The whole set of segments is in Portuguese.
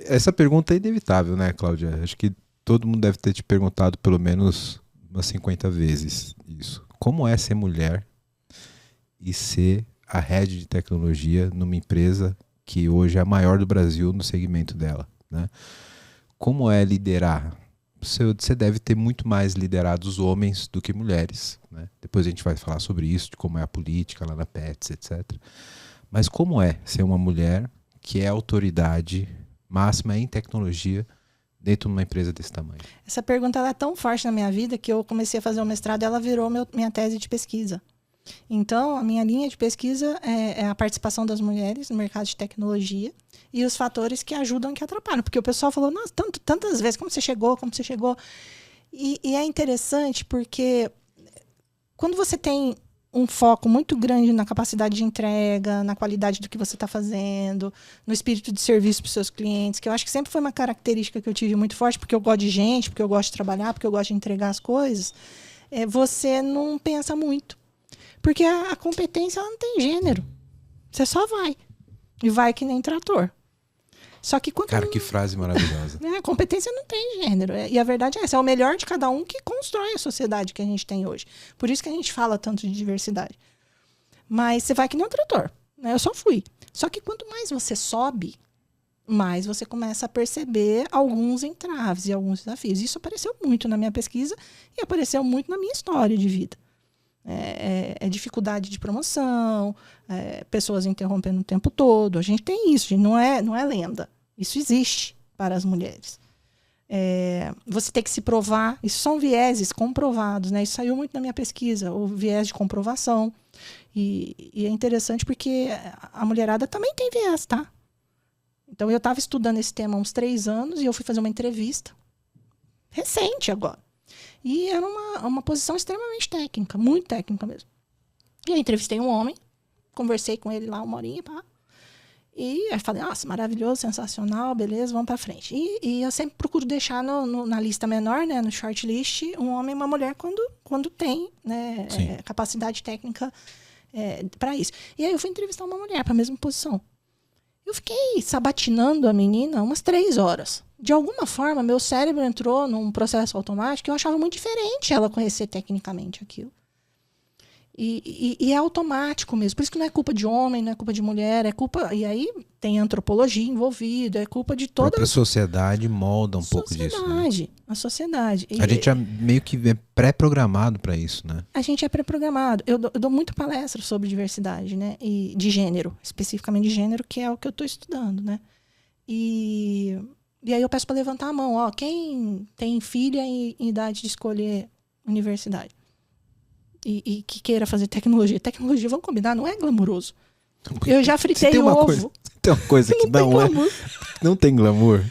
essa pergunta é inevitável, né, Cláudia? Acho que todo mundo deve ter te perguntado pelo menos umas 50 vezes isso. Como é ser mulher e ser a head de tecnologia numa empresa que hoje é a maior do Brasil no segmento dela, né? Como é liderar? Você deve ter muito mais liderado os homens do que mulheres, né? Depois a gente vai falar sobre isso, de como é a política lá na Pets, etc. Mas como é ser uma mulher que é autoridade máxima em tecnologia dentro de uma empresa desse tamanho? Essa pergunta ela é tão forte na minha vida que eu comecei a fazer o mestrado e ela virou minha tese de pesquisa. Então, a minha linha de pesquisa é a participação das mulheres no mercado de tecnologia e os fatores que ajudam e que atrapalham. Porque o pessoal falou, nossa, tantas vezes, como você chegou. E é interessante porque quando você tem um foco muito grande na capacidade de entrega, na qualidade do que você está fazendo, no espírito de serviço para os seus clientes, que eu acho que sempre foi uma característica que eu tive muito forte, porque eu gosto de gente, porque eu gosto de trabalhar, porque eu gosto de entregar as coisas, você não pensa muito. Porque a competência ela não tem gênero. Você só vai. E vai que nem trator. Só que Cara, que frase maravilhosa. A competência não tem gênero. E a verdade é essa. É o melhor de cada um que constrói a sociedade que a gente tem hoje. Por isso que a gente fala tanto de diversidade. Mas você vai que nem um trator. Né? Eu só fui. Só que quanto mais você sobe, mais você começa a perceber alguns entraves e alguns desafios. Isso apareceu muito na minha pesquisa e apareceu muito na minha história de vida. Dificuldade de promoção, pessoas interrompendo o tempo todo. A gente tem isso, não é lenda. Isso existe para as mulheres. Você tem que se provar. Isso são vieses comprovados, né? Isso saiu muito na minha pesquisa, o viés de comprovação. E é interessante porque a mulherada também tem viés, tá? Então, eu estava estudando esse tema há uns 3 anos e eu fui fazer uma entrevista recente agora. E era uma posição extremamente técnica, muito técnica mesmo. E eu entrevistei um homem, conversei com ele lá 1 horinha, pá. E aí falei, nossa, maravilhoso, sensacional, beleza, vamos pra frente. E eu sempre procuro deixar na lista menor, né, no shortlist, um homem e uma mulher quando tem, né, capacidade técnica para isso. E aí eu fui entrevistar uma mulher para a mesma posição. Eu fiquei sabatinando a menina umas 3 horas. De alguma forma, meu cérebro entrou num processo automático e eu achava muito diferente ela conhecer tecnicamente aquilo. E é automático mesmo. Por isso que não é culpa de homem, não é culpa de mulher, é culpa... E aí tem antropologia envolvida, é culpa de toda... A própria sociedade molda um pouco disso. Né? A sociedade. A gente é meio que pré-programado para isso, né? A gente é pré-programado. Eu dou muito palestra sobre diversidade, né? E de gênero, especificamente de gênero, que é o que eu estou estudando, né? E aí eu peço para levantar a mão. Ó, quem tem filha em idade de escolher universidade? E que queira fazer tecnologia. Tecnologia, vamos combinar, não é glamuroso. Eu já fritei o ovo. Tem uma coisa que não tem glamour.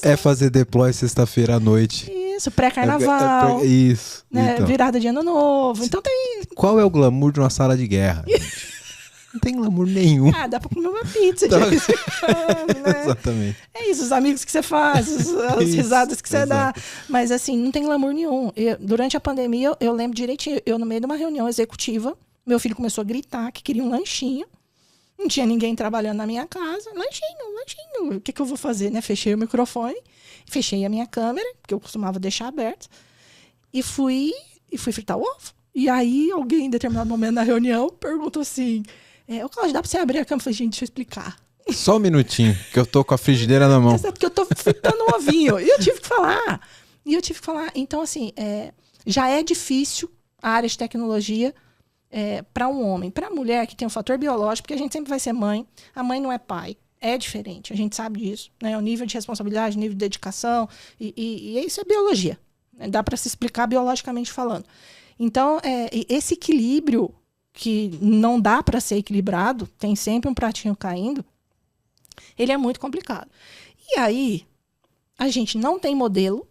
É fazer deploy sexta-feira à noite. Isso, pré-carnaval. Isso. Né, então. Virada de ano novo. Então tem... Qual é o glamour de uma sala de guerra? Não tem glamour nenhum. Dá pra comer uma pizza. Né? Exatamente. É isso, os amigos que você faz, as risadas que você dá. Mas assim, não tem glamour nenhum. Durante a pandemia, eu lembro direitinho, eu no meio de uma reunião executiva, meu filho começou a gritar que queria um lanchinho. Não tinha ninguém trabalhando na minha casa. Lanchinho. O que eu vou fazer, né? Fechei o microfone, fechei a minha câmera, porque eu costumava deixar aberto, e fui fritar o ovo. E aí, alguém, em determinado momento na reunião, perguntou assim... Cláudio, dá pra você abrir a câmera? Eu falei, gente, deixa eu explicar. Só um minutinho, que eu tô com a frigideira na mão. É porque eu tô fritando um ovinho. E eu tive que falar. Então, assim, já é difícil a área de tecnologia para um homem. Para a mulher, que tem um fator biológico, porque a gente sempre vai ser mãe. A mãe não é pai. É diferente, a gente sabe disso. Né? O nível de responsabilidade, o nível de dedicação. E isso é biologia. Né? Dá para se explicar biologicamente falando. Então, esse equilíbrio... que não dá para ser equilibrado, tem sempre um pratinho caindo, ele é muito complicado. E aí, a gente não tem modelo,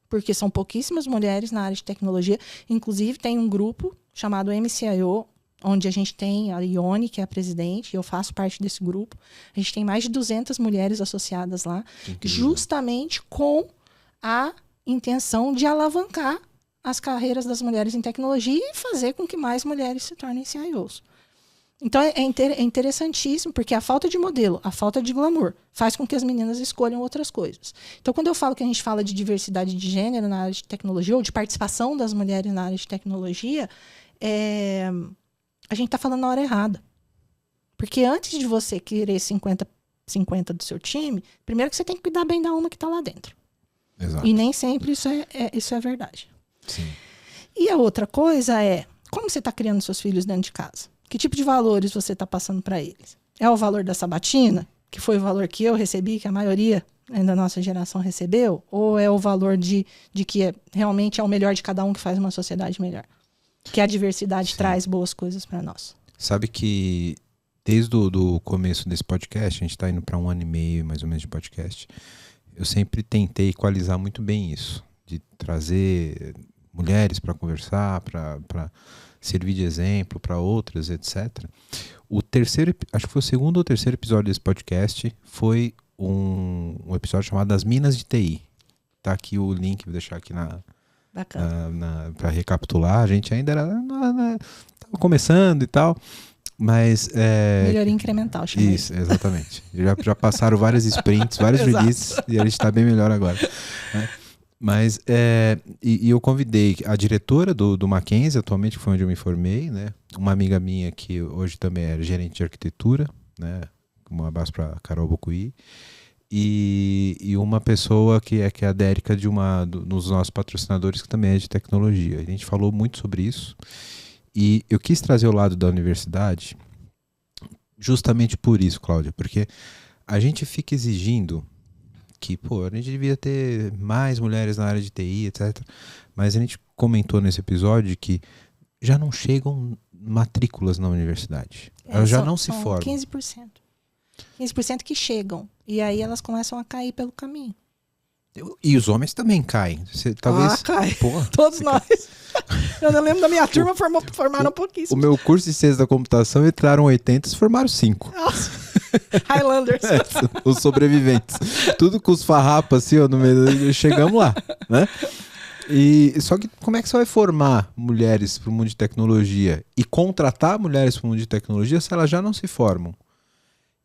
porque são pouquíssimas mulheres na área de tecnologia. Inclusive, tem um grupo chamado MCIO, onde a gente tem a Ione, que é a presidente, e eu faço parte desse grupo. A gente tem mais de 200 mulheres associadas lá, justamente com a intenção de alavancar as carreiras das mulheres em tecnologia e fazer com que mais mulheres se tornem CIOs. Então é interessantíssimo, porque a falta de modelo, a falta de glamour, faz com que as meninas escolham outras coisas. Então, quando eu falo que a gente fala de diversidade de gênero na área de tecnologia, ou de participação das mulheres na área de tecnologia, a gente está falando na hora errada. Porque antes de você querer 50 do seu time, primeiro que você tem que cuidar bem da uma que está lá dentro. Exato. E nem sempre isso é verdade. Sim. E a outra coisa é, como você está criando seus filhos dentro de casa? Que tipo de valores você está passando para eles? É o valor da sabatina, que foi o valor que eu recebi, que a maioria da nossa geração recebeu? Ou é o valor de que realmente é o melhor de cada um que faz uma sociedade melhor? Que a diversidade traz boas coisas para nós. Sabe que desde o começo desse podcast, a gente está indo para 1 ano e meio mais ou menos de podcast, eu sempre tentei equalizar muito bem isso, de trazer mulheres para conversar, para servir de exemplo para outras, etc. O terceiro, acho que foi o segundo ou terceiro episódio desse podcast, foi um episódio chamado Das Minas de TI. Tá aqui o link, vou deixar aqui para recapitular. A gente ainda estava começando e tal, mas... Melhoria incremental, chamei. Isso, exatamente. Já passaram várias sprints, vários releases, e a gente está bem melhor agora, né? Mas e eu convidei a diretora do Mackenzie, atualmente, que foi onde eu me formei, né? Uma amiga minha que hoje também é gerente de arquitetura, né? Um abraço para Carol Bocuí. E uma pessoa que é a Dérica dos nossos patrocinadores, que também é de tecnologia. A gente falou muito sobre isso. E eu quis trazer o lado da universidade justamente por isso, Cláudia, porque a gente fica exigindo que, a gente devia ter mais mulheres na área de TI, etc. Mas a gente comentou nesse episódio que já não chegam matrículas na universidade. Elas já não se formam. 15%. 15% que chegam. E aí elas começam a cair pelo caminho. E os homens também caem. Talvez, cai. Todos nós. Eu não lembro da minha turma, formaram pouquíssimo. O meu curso de ciência da computação entraram 80 e se formaram 5. Nossa. Highlanders. Os sobreviventes. Tudo com os farrapas assim, no meio. Chegamos lá, né? Só que como é que você vai formar mulheres para o mundo de tecnologia e contratar mulheres para o mundo de tecnologia se elas já não se formam?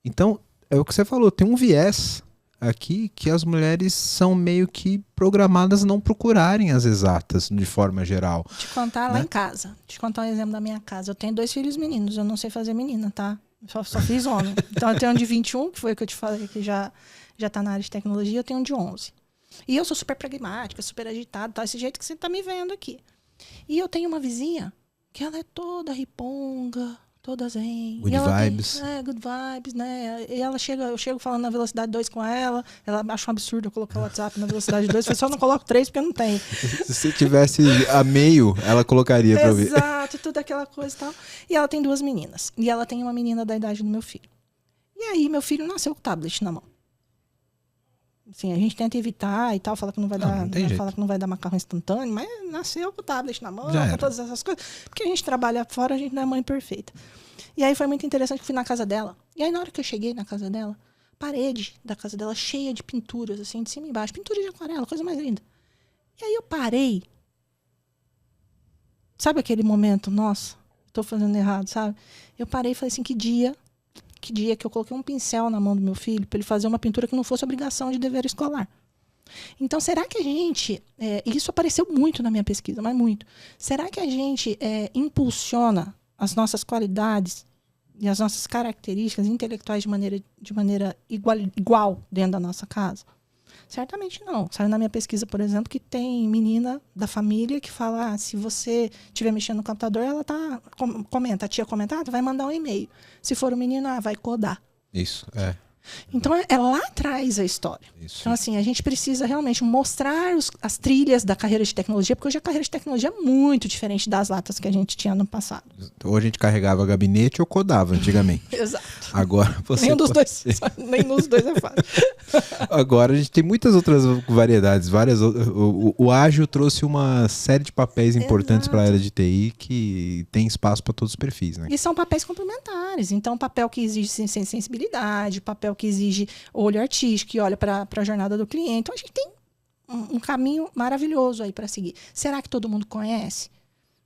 Então, é o que você falou, tem um viés aqui que as mulheres são meio que programadas a não procurarem as exatas de forma geral. Te contar lá em casa. Te contar um exemplo da minha casa. Eu tenho 2 filhos meninos, eu não sei fazer menina, tá? Só fiz homem. Então eu tenho um de 21, que foi o que eu te falei, que já tá na área de tecnologia, eu tenho um de 11. E eu sou super pragmática, super agitada, tá? Esse jeito que você tá me vendo aqui. E eu tenho uma vizinha que ela é toda riponga, toda zen. Good vibes. Good vibes, né? E ela eu chego falando na velocidade 2 com ela acha um absurdo eu colocar o WhatsApp na velocidade 2, eu só não coloco 3 porque não tem. Se você tivesse a meio, ela colocaria pra ouvir. Exato, tudo aquela coisa e tal. E ela tem 2 meninas. E ela tem uma menina da idade do meu filho. E aí, meu filho nasceu com o tablet na mão. Assim, a gente tenta evitar e tal, fala que não vai dar macarrão instantâneo, mas nasceu com o tablet na mão, com todas essas coisas. Porque a gente trabalha fora, a gente não é mãe perfeita. E aí foi muito interessante que eu fui na casa dela. E aí, na hora que eu cheguei na casa dela, parede da casa dela cheia de pinturas, assim, de cima e embaixo. Pintura de aquarela, coisa mais linda. E aí eu parei. Sabe aquele momento, nossa, tô fazendo errado, sabe? Eu parei e falei assim, que dia que eu coloquei um pincel na mão do meu filho para ele fazer uma pintura que não fosse obrigação de dever escolar. Então, será que a gente... isso apareceu muito na minha pesquisa, mas muito. Será que a gente impulsiona as nossas qualidades e as nossas características intelectuais de maneira igual dentro da nossa casa? Certamente não. Saiu na minha pesquisa, por exemplo, que tem menina da família que fala, se você estiver mexendo no computador, ela comenta, a tia comenta, vai mandar um e-mail. Se for um menino, vai codar. Isso, Então, é lá atrás a história. Isso. Então, assim, a gente precisa realmente mostrar as trilhas da carreira de tecnologia, porque hoje a carreira de tecnologia é muito diferente das latas que a gente tinha no passado. Ou a gente carregava gabinete ou codava antigamente. Exato. Agora você nem nos dois é fácil. Agora a gente tem muitas outras variedades. O ágil trouxe uma série de papéis importantes para a área de TI que tem espaço para todos os perfis, né? E são papéis complementares. Então, papel que exige sensibilidade, papel que exige olho artístico, que olha para a jornada do cliente. Então, a gente tem um caminho maravilhoso aí para seguir. Será que todo mundo conhece?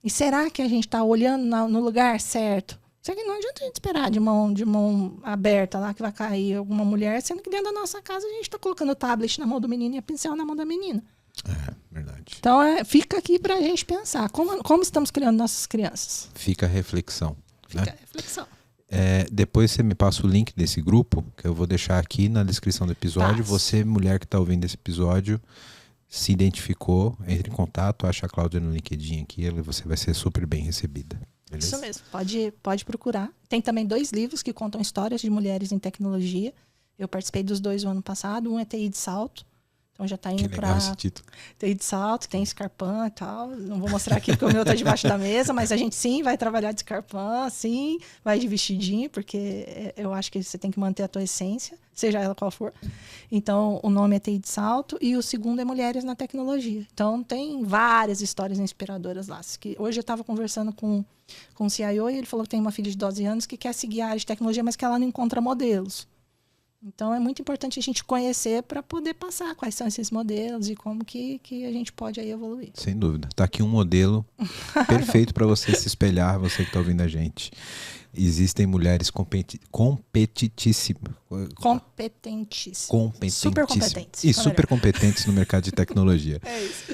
E será que a gente está olhando no lugar certo? Só que não adianta a gente esperar de mão aberta lá que vai cair alguma mulher, sendo que dentro da nossa casa a gente está colocando o tablet na mão do menino e a pincel na mão da menina. Verdade. Então fica aqui para a gente pensar. Como estamos criando nossas crianças? Fica a reflexão. Fica a reflexão. Depois você me passa o link desse grupo, que eu vou deixar aqui na descrição do episódio. Passo. Você, mulher que está ouvindo esse episódio, se identificou, entre em contato, acha a Cláudia no LinkedIn aqui, você vai ser super bem recebida. Beleza? Isso mesmo, pode procurar. Tem também 2 livros que contam histórias de mulheres em tecnologia. Eu participei dos 2 o ano passado. Um é TI de Salto. Então já está indo para TI de Salto, tem Scarpan e tal. Não vou mostrar aqui porque o meu está debaixo da mesa, mas a gente sim vai trabalhar de Scarpan, sim, vai de vestidinho, porque eu acho que você tem que manter a tua essência, seja ela qual for. Então o nome é TI de Salto e o segundo é Mulheres na Tecnologia. Então tem várias histórias inspiradoras lá. Hoje eu estava conversando com um CIO e ele falou que tem uma filha de 12 anos que quer seguir a área de tecnologia, mas que ela não encontra modelos. Então, é muito importante a gente conhecer para poder passar quais são esses modelos e como que a gente pode aí evoluir. Sem dúvida. Está aqui um modelo perfeito para você se espelhar, você que está ouvindo a gente. Existem mulheres competentíssimas. Super competentes. E super competentes no mercado de tecnologia. É isso.